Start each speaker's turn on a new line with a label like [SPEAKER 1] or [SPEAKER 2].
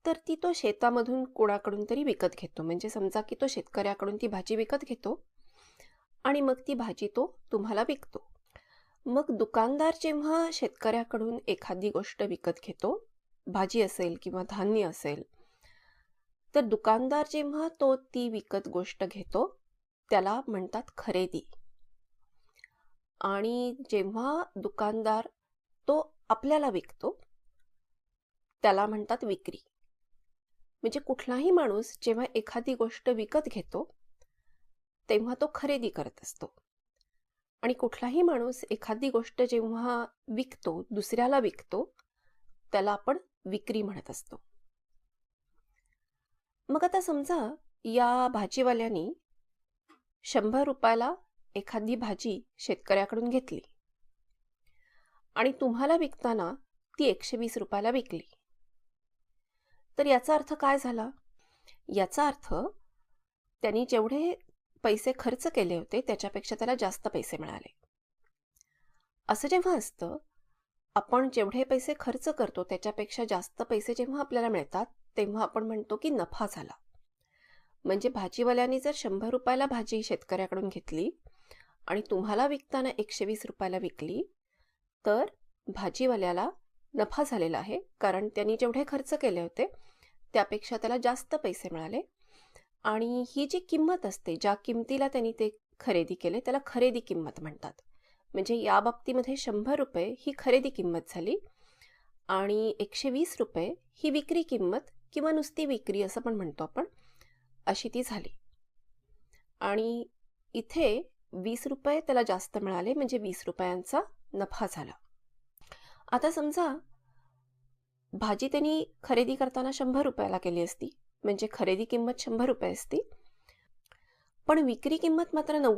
[SPEAKER 1] तर ती तो शेतामधून कोणाकडून तरी विकत घेतो. म्हणजे समजा की तो शेतकऱ्याकडून ती भाजी विकत घेतो आणि मग ती भाजी तो तुम्हाला विकतो. मग दुकानदार जेव्हा शेतकऱ्याकडून एखादी गोष्ट विकत घेतो, भाजी असेल किंवा धान्य असेल, तर दुकानदार जेव्हा ती विकत गोष्ट घेतो, त्याला म्हणतात खरेदी. आणि जेव्हा दुकानदार तो आपल्याला विकतो, त्याला म्हणतात विक्री. म्हणजे कुठलाही माणूस जेव्हा एखादी गोष्ट विकत घेतो, तेव्हा तो खरेदी करत असतो. आणि कुठलाही माणूस एखादी गोष्ट जेव्हा विकतो, दुसऱ्याला विकतो, त्याला आपण विक्री म्हणत असतो. मग आता समजा या भाजीवाल्यानी 100 रुपयाला एखादी भाजी शेतकऱ्याकडून घेतली आणि तुम्हाला विकताना ती 120 रुपयाला विकली. तर याचा अर्थ काय झाला? याचा अर्थ त्यांनी जेवढे पैसे खर्च केले होते त्याच्यापेक्षा त्याला जास्त पैसे मिळाले. असं जेव्हा असतं, आपण जेवढे पैसे खर्च करतो त्याच्यापेक्षा जास्त पैसे जेव्हा आपल्याला मिळतात, तेव्हा आपण म्हणतो की नफा झाला. म्हणजे भाजीवाल्याने जर 100 रुपयाला भाजी शेतकऱ्याकडून घेतली आणि तुम्हाला विकताना 120 रुपयाला विकली, तर भाजीवाल्याला नफा झालेला आहे, कारण त्यांनी जेवढे खर्च केले होते त्यापेक्षा त्याला जास्त पैसे मिळाले. आणि ही जी किंमत असते, ज्या किमतीला त्यांनी ते खरेदी केले, त्याला खरेदी किंमत म्हणतात. म्हणजे या बाबतीमध्ये 100 रुपये ही खरेदी किंमत झाली आणि 120 रुपये ही विक्री किंमत किंवा नुसती विक्री असं पण म्हणतो आपण, अशी ती झाली. आणि इथे 20 रुपये त्याला जास्त मिळाले, म्हणजे 20 रुपयांचा नफा झाला. आता समजा भाजी त्यांनी खरेदी करताना 100 रुपयाला केली असती, म्हणजे खरेदी किंमत 100 रुपये असती, पण विक्री किंमत मात्र 90